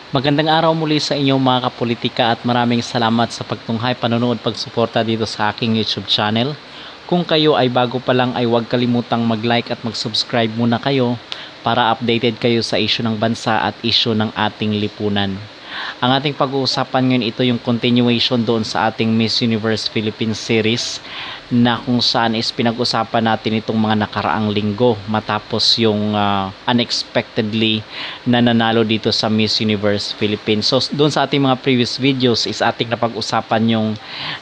Magandang araw muli sa inyong mga kapolitika at maraming salamat sa pagtunghay, panonood, pagsuporta dito sa aking YouTube channel. Kung kayo ay bago pa lang ay huwag kalimutang mag-like at mag-subscribe muna kayo para updated kayo sa issue ng bansa at issue ng ating lipunan. Ang ating pag-uusapan ngayon, ito yung continuation doon sa ating Miss Universe Philippines series na kung saan is pinag-usapan natin itong mga nakaraang linggo matapos yung unexpectedly na nanalo dito sa Miss Universe Philippines. So doon sa ating mga previous videos is ating napag-usapan yung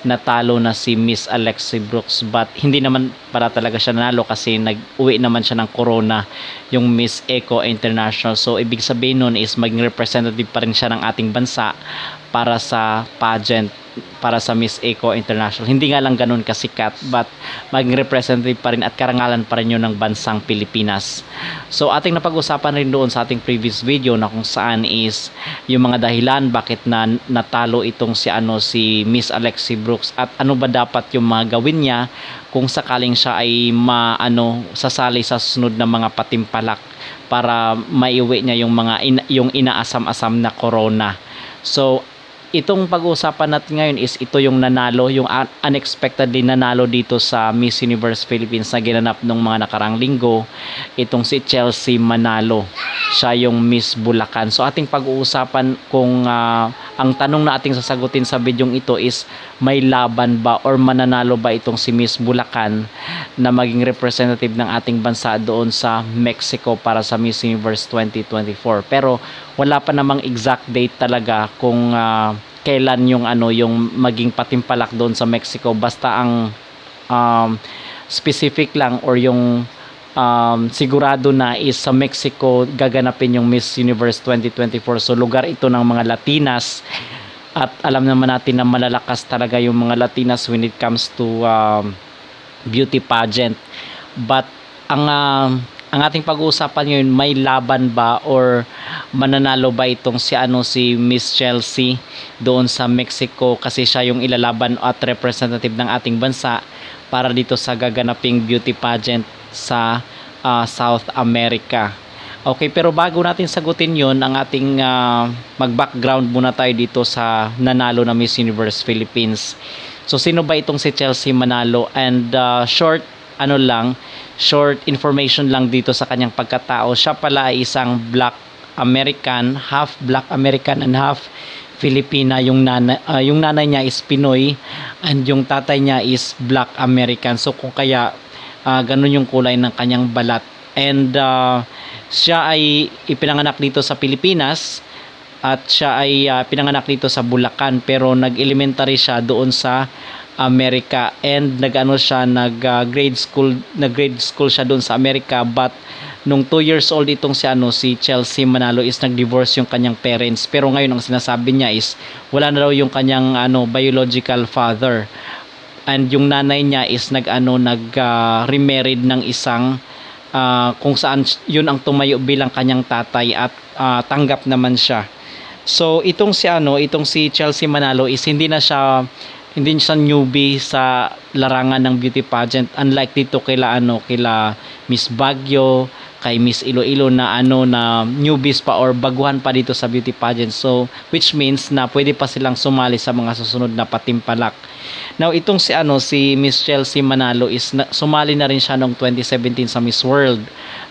natalo na si Miss Alexi Brooks, but hindi naman para talaga siya nanalo kasi nag-uwi naman siya ng corona yung Miss Eco International. So ibig sabihin nun is maging representative pa rin siya ng ating bansa para sa pageant, para sa Miss Eco International. Hindi nga lang ganun kasikat, but maging representative pa rin at karangalan pa rin yun ng bansang Pilipinas. So ating napag-usapan rin doon sa ating previous video na kung saan is yung mga dahilan bakit na natalo itong si Miss Alexi Brooks at ano ba dapat yung mga gawin niya kung sakaling siya ay sasali sa sunod na mga patimpalak para maiuwi niya yung yung inaasam-asam na corona. So itong pag-uusapan natin ngayon is ito yung nanalo, yung unexpectedly nanalo dito sa Miss Universe Philippines na ginanap nung mga nakarang linggo. Itong si Chelsea Manalo, siya yung Miss Bulacan. So ating pag-uusapan kung ang tanong na ating sasagutin sa bidyong ito is may laban ba or mananalo ba itong si Miss Bulacan na maging representative ng ating bansa doon sa Mexico para sa Miss Universe 2024. Pero wala pa namang exact date talaga kung kailan yung maging patimpalak doon sa Mexico. Basta ang specific lang or yung sigurado na is sa Mexico gaganapin yung Miss Universe 2024. So lugar ito ng mga Latinas at alam naman natin na malalakas talaga yung mga Latinas when it comes to beauty pageant. But ang ating pag-uusapan ngayon, may laban ba or mananalo ba itong si Miss Chelsea doon sa Mexico kasi siya yung ilalaban at representative ng ating bansa para dito sa gaganaping beauty pageant sa South America. Okay, pero bago natin sagutin yon, ang ating mag-background muna tayo dito sa nanalo na Miss Universe Philippines. So sino ba itong si Chelsea Manalo? And short information lang dito sa kanyang pagkatao. Siya pala ay isang Black American, half Black American and half Filipina. Yung nanay niya is Pinoy and yung tatay niya is Black American. So kung kaya ganun yung kulay ng kanyang balat. And siya ay ipinanganak dito sa Pilipinas at siya ay pinanganak dito sa Bulacan, pero nag-elementary siya doon sa Amerika and nag-grade school siya doon sa Amerika. But nung 2 years old itong si Chelsea Manalo is nag-divorce yung kanyang parents, pero ngayon ang sinasabi niya is wala na daw yung kanyang biological father, and yung nanay niya is remarried ng isang kung saan yun ang tumayo bilang kanyang tatay at tanggap naman siya. So itong si Chelsea Manalo is hindi siya newbie sa larangan ng beauty pageant, unlike dito kila Miss Baguio, kay Miss Iloilo na newbies pa or baguhan pa dito sa beauty pageant. So which means na pwede pa silang sumali sa mga susunod na patimpalak. Now itong si Miss Chelsea Manalo is sumali na rin siya noong 2017 sa Miss World,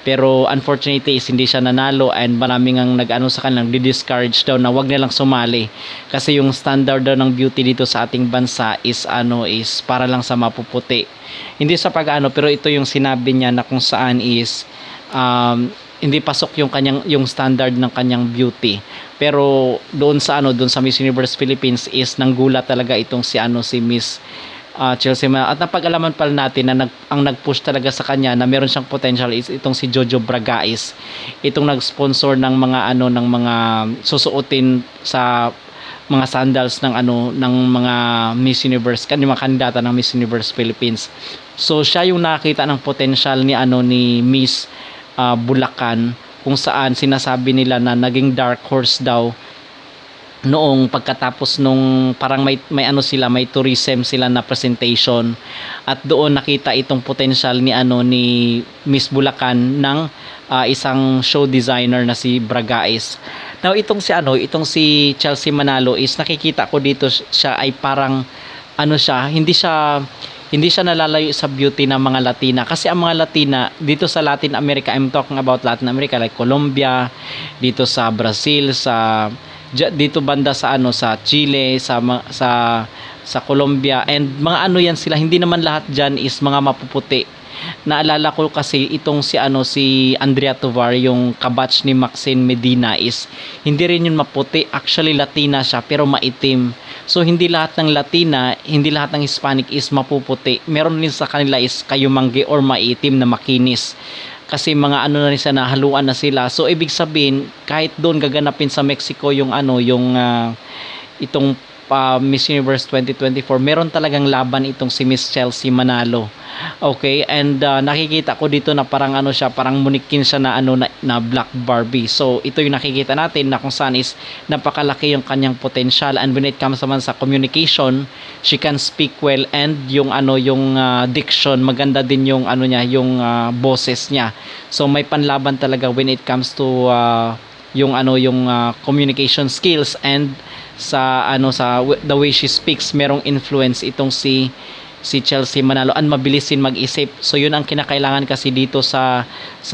pero unfortunately is hindi siya nanalo and maraming ang sa kanilang di-discourage daw na wag nilang sumali kasi yung standard daw ng beauty dito sa ating bansa is para lang sa mapuputi, hindi sa pero ito yung sinabi niya na kung saan is hindi pasok yung standard ng kanyang beauty. Pero doon sa Miss Universe Philippines is nanggulat talaga itong si Miss Chelsea Manalo. At napag-alaman pala natin na ang nag-push talaga sa kanya na meron siyang potential is itong si Jojo Bragais. Itong nag-sponsor ng mga susuotin sa mga sandals ng mga Miss Universe, mga kandidata ng Miss Universe Philippines. So siya yung nakita ng potential ni Miss Bulacan, kung saan sinasabi nila na naging dark horse daw noong pagkatapos nung parang may tourism sila na presentation, at doon nakita itong potential ni Miss Bulacan ng isang show designer na si Bragais. Now itong si Chelsea Manalo is nakikita ko dito siya ay parang siya, hindi siya nalalayo sa beauty ng mga Latina kasi ang mga Latina dito sa Latin America, I'm talking about Latin America like Colombia, dito sa Brazil, dito banda sa sa Chile, sa Colombia, and mga yan sila, hindi naman lahat diyan is mga mapuputi. Naalala ko kasi itong si Andrea Tovar, yung kabatch ni Maxine Medina, is hindi rin yun maputi, actually Latina siya pero maitim. So hindi lahat ng Latina, hindi lahat ng Hispanic is mapuputi. Meron din sa kanila is kayumanggi or maitim na makinis. Kasi mga na rin sa nahaluan na sila. So ibig sabihin, kahit doon gaganapin sa Mexico yung itong Miss Universe 2024, meron talagang laban itong si Miss Chelsea Manalo. Okay, and nakikita ko dito na parang siya, parang munikin siya na Black Barbie. So ito yung nakikita natin na kung saan is napakalaki yung kanyang potential, and when it comes naman sa communication, she can speak well, and yung diction, maganda din yung yung boses niya. So may panlaban talaga when it comes to yung communication skills, and sa the way she speaks, merong influence itong si Chelsea Manalo, and mabilis din mag-isip. So yun ang kinakailangan kasi dito sa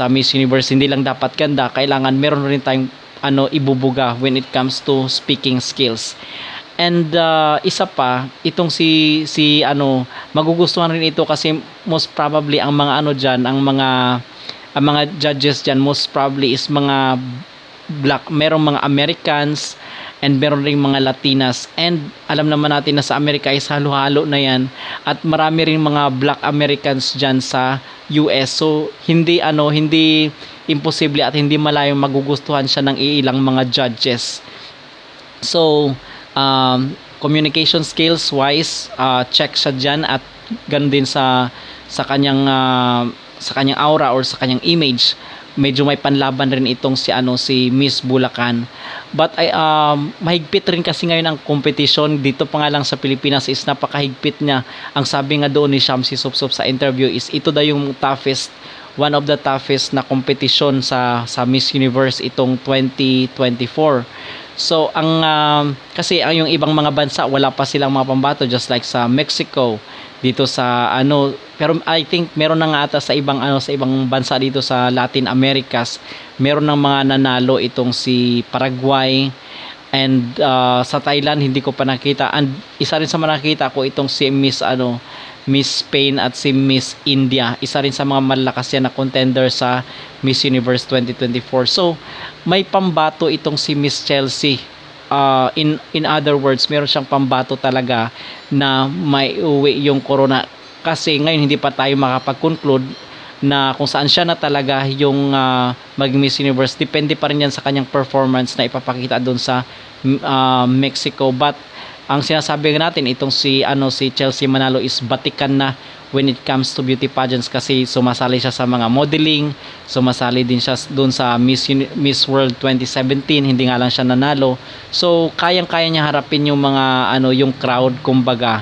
Miss Universe. Hindi lang dapat ganda, kailangan meron rin tayong ibubuga when it comes to speaking skills. And isa pa, itong si magugustuhan rin ito kasi most probably ang mga diyan, ang mga judges diyan most probably is mga black, merong mga Americans, and meron ring mga Latinas, and alam naman natin na sa Amerika is halo-halo na yan, at marami ring mga black Americans dyan sa US. So hindi imposible at hindi malayong magugustuhan siya ng iilang mga judges. So communication skills wise, check siya dyan, at ganun din sa kanyang aura or sa kanyang image. Medyo may panlaban rin itong si Miss Bulacan. But mahigpit rin kasi ngayon ang competition dito pa nga lang sa Pilipinas, is napakahigpit niya. Ang sabi nga doon ni Shamsi Supsup sa interview is ito daw yung one of the toughest na competition sa Miss Universe itong 2024. So kasi yung ibang mga bansa wala pa silang mga pambato, just like sa Mexico, dito sa pero I think meron na nga ata sa ibang bansa dito sa Latin Americas, meron ng mga nanalo itong si Paraguay, and sa Thailand hindi ko pa nakita, and isa rin sa mga nakita ko itong si Miss Spain at si Miss India, isa rin sa mga malakas yan na contender sa Miss Universe 2024. So may pambato itong si Miss Chelsea. In other words, meron siyang pambato talaga na may uwi yung corona, kasi ngayon hindi pa tayo makapag-conclude na kung saan siya na talaga yung maging Miss Universe. Depende pa rin yan sa kanyang performance na ipapakita doon sa Mexico. But ang sinasabi natin, itong si Chelsea Manalo is batikan na when it comes to beauty pageants, kasi sumasali siya sa mga modeling, sumasali din siya doon sa Miss World 2017, hindi nga lang siya nanalo. So kayang-kaya niya harapin yung mga yung crowd kumbaga,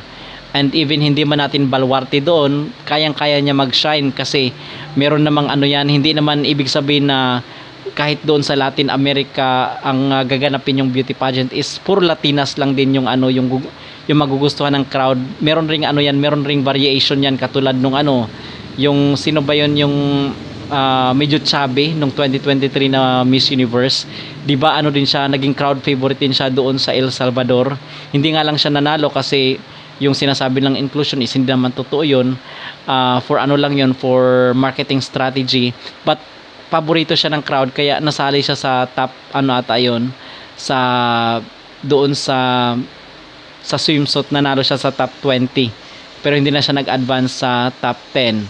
and even hindi man natin balwarte doon, kayang-kaya niya mag-shine, kasi meron namang yan, hindi naman ibig sabihin na kahit doon sa Latin America ang gaganapin yung beauty pageant is puro Latinas lang din yung yung magugustuhan ng crowd. Meron ring meron ring variation yan, katulad nung yung sino ba yon, yung medyo chubby nung 2023 na Miss Universe, 'di ba din siya, naging crowd favorite din siya doon sa El Salvador. Hindi nga lang siya nanalo kasi yung sinasabi ng inclusion is hindi naman totoo yun, for lang yun, for marketing strategy, but paborito siya ng crowd kaya nasali siya sa top ata yun, doon sa swimsuit, nanalo siya sa top 20, pero hindi na siya nag-advance sa top 10.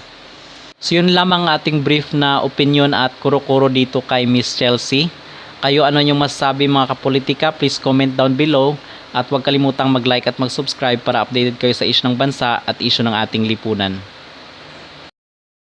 So yun lamang ating brief na opinion at kuro-kuro dito kay Miss Chelsea. Kayo, ano yung masasabi mga kapolitika? Please comment down below, at huwag kalimutang mag-like at mag-subscribe para updated kayo sa issue ng bansa at issue ng ating lipunan.